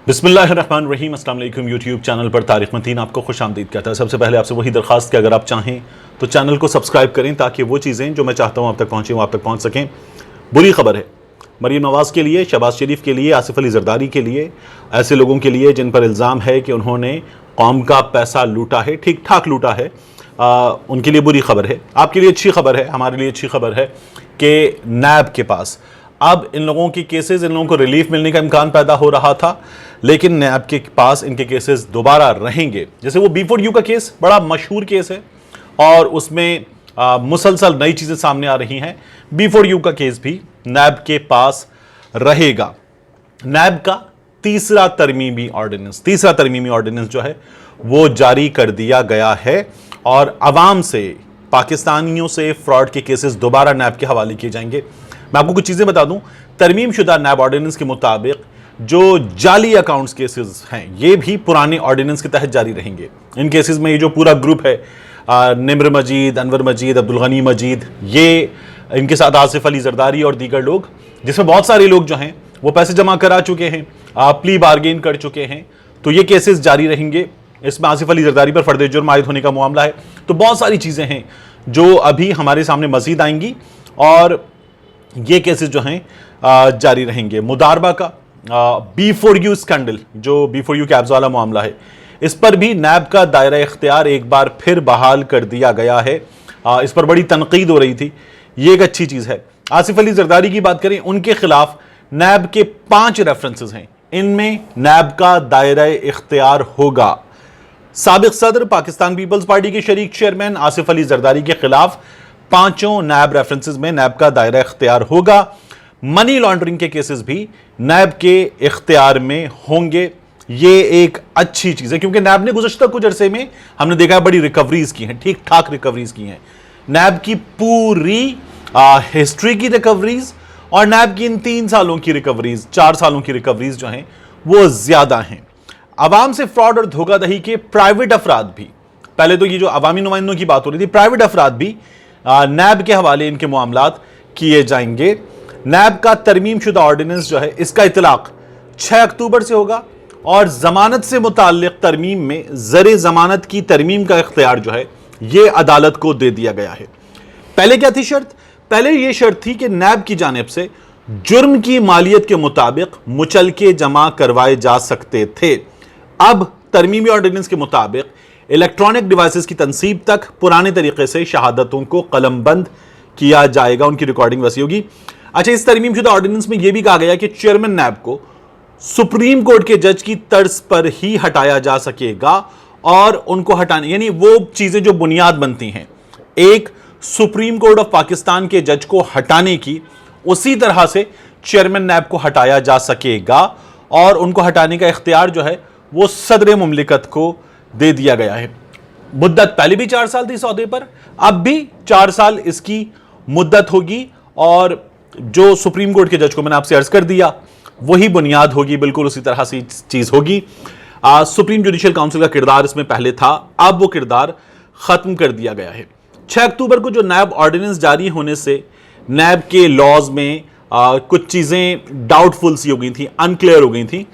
बिस्मिल्लाहिर्रहमानिर्रहीम। अस्सलाम वालेकुम। यूट्यूब चैनल पर तारिक मतीन आपको खुश आमदीद कहता है। सबसे पहले आपसे वही दरख्वास्त कि अगर आप चाहें तो चैनल को सब्सक्राइब करें ताकि वो चीज़ें जो मैं चाहता हूँ आप तक पहुँचें वो आप तक पहुँच सकें। बुरी खबर है मरीम नवाज़ के लिए, शहबाज शरीफ के लिए, आसिफ अली जरदारी के लिए, ऐसे लोगों के लिए जिन पर इल्ज़ाम है कि उन्होंने कौम का पैसा लूटा है, ठीक ठाक लूटा है। उनके लिए बुरी खबर है। आपके लिए अच्छी खबर है, हमारे लिए अच्छी खबर है कि नैब के पास अब इन लोगों की केसेस, इन लोगों को रिलीफ मिलने का इम्कान पैदा हो रहा था, लेकिन नैब के पास इनके केसेस दोबारा रहेंगे। जैसे वो B4U का केस बड़ा मशहूर केस है और उसमें मुसलसल नई चीज़ें सामने आ रही हैं। B4U का केस भी नैब के पास रहेगा। नैब का तीसरा तरमीमी ऑर्डिनेंस जो है वो जारी कर दिया गया है और अवाम से, पाकिस्तानियों से फ्रॉड के केसेस दोबारा नैब के हवाले किए जाएंगे। मैं आपको कुछ चीज़ें बता दूं। तरमीम शुदा नैब ऑर्डिनेंस के मुताबिक जो जाली अकाउंट्स केसेस हैं ये भी पुराने ऑर्डिनेंस के तहत जारी रहेंगे। इन केसेस में ये जो पूरा ग्रुप है, निम्र मजीद, अनवर मजीद, अब्दुल गनी मजीद, ये इनके साथ आसिफ अली जरदारी और दीगर लोग, जिसमें बहुत सारे लोग जो हैं वो पैसे जमा करा चुके हैं, प्ली बार्गेन कर चुके हैं, तो ये केसेस जारी रहेंगे। इसमें आसिफ अली जरदारी पर फर्द जुर्म आयद होने का मामला है। तो बहुत सारी चीज़ें हैं जो अभी हमारे सामने मजीद आएंगी और ये केसेस जो हैं जारी रहेंगे। मुदारबा का B4U स्कैंडल, जो B4U कैब्स वाला मामला है, इस पर भी नैब का दायरा इख्तियार एक बार फिर बहाल कर दिया गया है। इस पर बड़ी तनकीद हो रही थी, ये एक अच्छी चीज़ है। आसिफ अली जरदारी की बात करें, उनके खिलाफ नैब के 5 रेफरेंसेस हैं, इनमें नैब का दायरा इख्तियार होगा। साबिक सदर पाकिस्तान पीपल्स पार्टी के शरीक चेयरमैन आसिफ अली जरदारी के खिलाफ 5 नैब रेफरेंसेस में नैब का दायरा इख्तियार होगा। मनी लॉन्ड्रिंग के केसेस भी नैब के इख्तियार में होंगे। ये एक अच्छी चीज़ है क्योंकि नैब ने गुज़श्ता कुछ अरसे में हमने देखा है बड़ी रिकवरीज की हैं, ठीक ठाक रिकवरीज की हैं। नैब की पूरी हिस्ट्री की रिकवरीज और नैब की इन 3 सालों की रिकवरीज, 4 सालों की रिकवरीज जो हैं वो ज़्यादा हैं। अवाम से फ्रॉड और धोखाधड़ी के प्राइवेट अफराद भी, पहले तो ये जो अवामी नुमाइंदों की बात हो रही थी, प्राइवेट अफराद भी नैब के हवाले इनके मामलात किए जाएंगे। नैब का तरमीम शुदा ऑर्डिनेंस जो है इसका इतलाक 6 अक्टूबर से होगा और जमानत से मुताल्लिक तरमीम में ज़र जमानत की तरमीम का इख्तियार जो है ये अदालत को दे दिया गया है। पहले क्या थी शर्त? पहले ये शर्त थी कि नैब की जानिब से जुर्म की मालियत के मुताबिक मुचलके जमा करवाए जा सकते थे। अब तरमीमी ऑर्डिनेंस के मुताबिक इलेक्ट्रॉनिक डिवाइसेस की तनसीब तक पुराने तरीके से शहादतों को कलमबंद किया जाएगा, उनकी रिकॉर्डिंग वैसी होगी। अच्छा, इस तरमीम शुदा ऑर्डिनेंस में यह भी कहा गया कि चेयरमैन नैब को सुप्रीम कोर्ट के जज की तर्ज पर ही हटाया जा सकेगा और उनको हटाने, यानी वो चीजें जो बुनियाद बनती हैं एक सुप्रीम कोर्ट ऑफ पाकिस्तान के जज को हटाने की, उसी तरह से चेयरमैन नैब को हटाया जा सकेगा और उनको हटाने का इख्तियार जो है वो सदर मुमलिकत को दे दिया गया है। मुद्दत पहले भी 4 साल थी सौदे पर, अब भी 4 साल इसकी मुद्दत होगी और जो सुप्रीम कोर्ट के जज को मैंने आपसे अर्ज कर दिया वही बुनियाद होगी, बिल्कुल उसी तरह से चीज होगी। सुप्रीम जुडिशियल काउंसिल का किरदार इसमें पहले था, अब वो किरदार खत्म कर दिया गया है। 6 अक्टूबर को जो नैब ऑर्डिनेंस जारी होने से नैब के लॉज में कुछ चीजें डाउटफुल सी हो गई थी, अनक्लियर हो गई थी,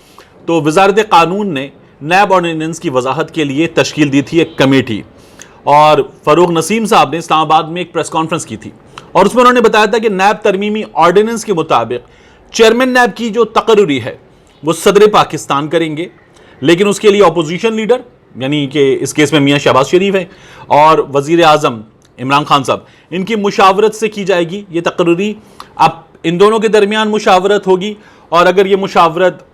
तो वजारत कानून ने नैब ऑर्डिनेंस की वजाहत के लिए तश्कील दी थी एक कमेटी और फरूक नसीम साहब ने इस्लामाबाद में एक प्रेस कॉन्फ्रेंस की थी और उसमें उन्होंने बताया था कि नैब तरमीमी ऑर्डिनेंस के मुताबिक चेयरमैन नैब की जो तकर्री है वो सदर पाकिस्तान करेंगे, लेकिन उसके लिए अपोजिशन लीडर, यानी कि इस केस में मियां शहबाज शरीफ है और वजीर आजम इमरान खान साहब, इनकी मुशावरत से की जाएगी ये तकर्री। अब इन दोनों के दरमियान मुशावरत होगी और अगर ये मुशावरत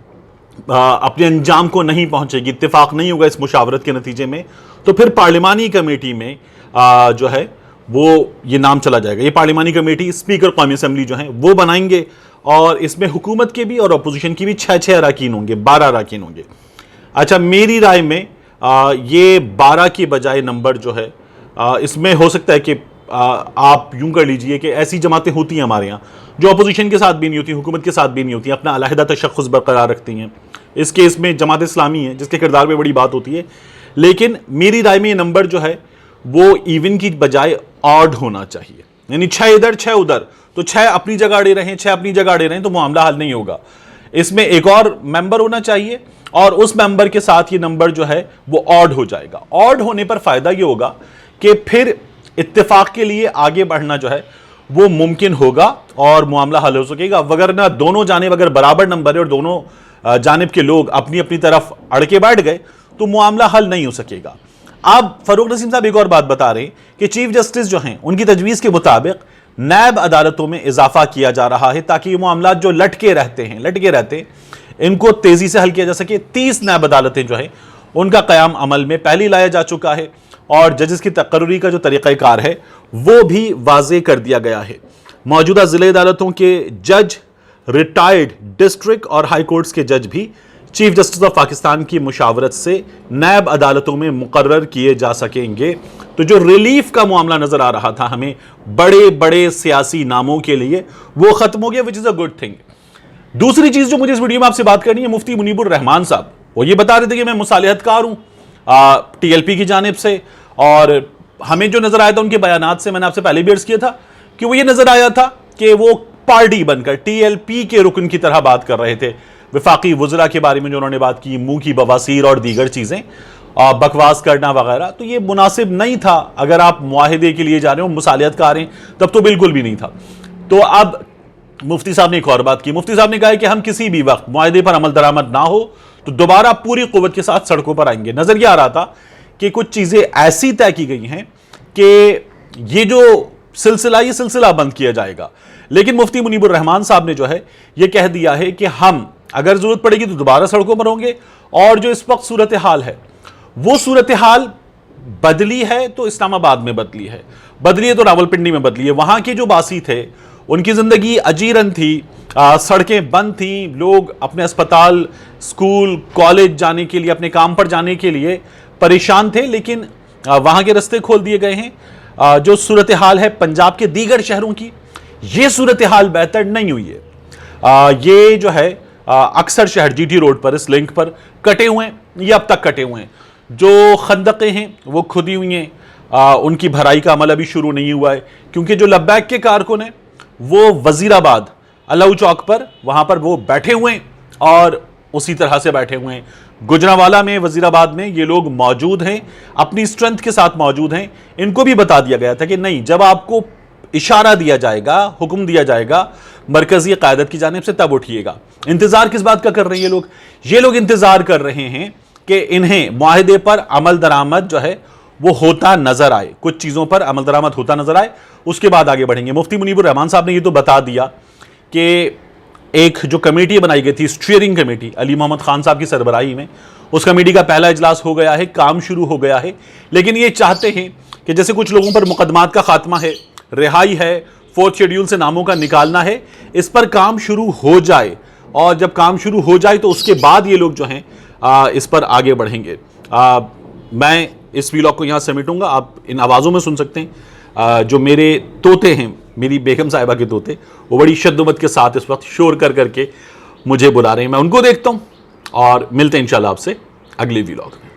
अपने अंजाम को नहीं पहुंचेगी, इत्तेफाक नहीं होगा इस मुशावरत के नतीजे में, तो फिर पार्लिमानी कमेटी में जो है वो ये नाम चला जाएगा। ये पार्लिमानी कमेटी स्पीकर कौमी असम्बली जो है वो बनाएंगे और इसमें हुकूमत के भी और अपोजिशन की भी 6 अरकान होंगे, 12 अरकान होंगे। अच्छा, मेरी राय में ये 12 की बजाय नंबर जो है इसमें हो सकता है कि आप यूं कर लीजिए कि ऐसी जमातें होती हैं हमारे यहाँ जो अपोजिशन के साथ भी नहीं होती, हुकूमत के साथ भी नहीं होती, अपना अलहदा तशख़्ख़ुस बरकरार रखती हैं। इस केस में जमात इस्लामी है जिसके किरदार में बड़ी बात होती है, लेकिन मेरी राय में ये नंबर जो है वो इवन की बजाय ऑड होना चाहिए, यानी 6 इधर 6 उधर, तो 6 अपनी जगह अड़े रहें, 6 अपनी जगह अड़े रहें तो मामला हल नहीं होगा। اس میں ایک اور ممبر ہونا چاہیے اور اس ممبر کے ساتھ یہ نمبر جو ہے وہ آڈ ہو جائے گا. آڈ ہونے پر فائدہ یہ ہوگا کہ پھر اتفاق کے لیے آگے بڑھنا جو ہے وہ ممکن ہوگا اور معاملہ حل ہو سکے گا. وگرنہ دونوں جانب اگر برابر نمبر ہے اور دونوں جانب کے لوگ اپنی اپنی طرف اڑ کے بیٹھ گئے تو معاملہ حل نہیں ہو سکے گا. اب فاروق نسیم صاحب ایک اور بات بتا رہے ہیں کہ چیف جسٹس جو ہیں ان کی تجویز کے مطابق نیب عدالتوں میں اضافہ کیا جا رہا ہے تاکہ یہ معاملات جو لٹکے رہتے ہیں ان کو تیزی سے حل کیا جا سکے. 30 نیب عدالتیں جو ہیں ان کا قیام عمل میں پہلے لایا جا چکا ہے اور ججز کی تقرری کا جو طریقہ کار ہے وہ بھی واضح کر دیا گیا ہے. موجودہ ضلع عدالتوں کے جج، ریٹائرڈ ڈسٹرکٹ اور ہائی کورٹس کے جج بھی چیف جسٹس آف پاکستان کی مشاورت سے نیب عدالتوں میں مقرر کیے جا سکیں گے. تو جو ریلیف کا معاملہ نظر آ رہا تھا ہمیں بڑے بڑے سیاسی ناموں کے لیے وہ ختم ہو گیا، which is a good thing. دوسری چیز جو مجھے اس ویڈیو میں آپ سے بات کرنی ہے، مفتی منیب الرحمان صاحب وہ یہ بتا رہے تھے کہ میں مصالحت کار ہوں ٹی ایل پی کی جانب سے، اور ہمیں جو نظر آیا تھا ان کے بیانات سے، میں نے آپ سے پہلے بھی عرض کیا تھا کہ وہ یہ نظر آیا تھا کہ وہ پارٹی بن کر ٹی ایل پی کے رکن کی طرح بات کر رہے تھے. وفاقی وزراء کے بارے میں جو انہوں نے بات کی، منہ کی بواسیر اور دیگر چیزیں، بکواس کرنا وغیرہ، تو یہ مناسب نہیں تھا. اگر آپ معاہدے کے لیے جا رہے ہو، مصالحت کار ہیں، تب تو بالکل بھی نہیں تھا. تو اب مفتی صاحب نے ایک اور بات کی. مفتی صاحب نے کہا کہ ہم کسی بھی وقت معاہدے پر عمل درآمد نہ ہو تو دوبارہ پوری قوت کے ساتھ سڑکوں پر آئیں گے. نظر یہ آ رہا تھا کہ کچھ چیزیں ایسی طے کی گئی ہیں کہ یہ جو سلسلہ بند کیا جائے گا. لیکن مفتی منیب الرحمان صاحب نے جو ہے یہ کہہ دیا ہے کہ ہم اگر ضرورت پڑے گی تو دوبارہ سڑکوں پر ہوں گے، اور جو اس وقت صورتحال ہے وہ صورتحال بدلی ہے تو اسلام آباد میں بدلی ہے، بدلی ہے تو راولپنڈی میں بدلی ہے. وہاں کے جو باسی تھے ان کی زندگی اجیرن تھی، سڑکیں بند تھیں، لوگ اپنے اسپتال، اسکول، کالج جانے کے لیے، اپنے کام پر جانے کے لیے پریشان تھے. لیکن وہاں کے رستے کھول دیے گئے ہیں. جو صورتحال ہے پنجاب کے دیگر شہروں کی، یہ صورتحال بہتر نہیں ہوئی ہے. یہ جو ہے اکثر شہر جی ٹی روڈ پر اس لنک پر کٹے ہوئے ہیں، یہ اب تک کٹے ہوئے ہیں. جو خندقیں ہیں وہ کھدی ہوئی ہیں، ان کی بھرائی کا عمل ابھی شروع نہیں ہوا ہے کیونکہ جو لبیک کے کارکن ہیں وہ وزیر آباد الاؤ چوک پر وہاں پر وہ بیٹھے ہوئے ہیں اور اسی طرح سے بیٹھے ہوئے ہیں. گجرانوالہ میں، وزیر آباد میں یہ لوگ موجود ہیں، اپنی اسٹرینتھ کے ساتھ موجود ہیں. ان کو بھی بتا دیا گیا تھا کہ نہیں، جب آپ کو اشارہ دیا جائے گا، حکم دیا جائے گا مرکزی قیادت کی جانب سے، تب اٹھیے گا. انتظار کس بات کا کر رہے ہیں یہ لوگ انتظار کر رہے ہیں کہ انہیں معاہدے پر عمل درآمد جو ہے وہ ہوتا نظر آئے، کچھ چیزوں پر عمل درآمد ہوتا نظر آئے، اس کے بعد آگے بڑھیں گے. مفتی منیب الرحمان صاحب نے یہ تو بتا دیا کہ ایک جو کمیٹی بنائی گئی تھی، اسٹیئرنگ کمیٹی علی محمد خان صاحب کی سربراہی میں، اس کمیٹی کا پہلا اجلاس ہو گیا ہے، کام شروع ہو گیا ہے. لیکن یہ چاہتے ہیں کہ جیسے کچھ لوگوں پر مقدمات کا خاتمہ ہے، رہائی ہے، 4th شیڈیول سے ناموں کا نکالنا ہے، اس پر کام شروع ہو جائے، اور جب کام شروع ہو جائے تو اس کے بعد یہ لوگ جو ہیں اس پر آگے بڑھیں گے. میں اس ویلاگ کو یہاں سمیٹوں گا. آپ ان آوازوں میں سن سکتے ہیں جو میرے طوطے ہیں، میری بیگم صاحبہ کے طوطے، وہ بڑی شدت کے ساتھ اس وقت شور کر کر کے مجھے بلا رہے ہیں. میں ان کو دیکھتا ہوں اور ملتے ہیں انشاءاللہ آپ سے اگلی ویلاگ میں.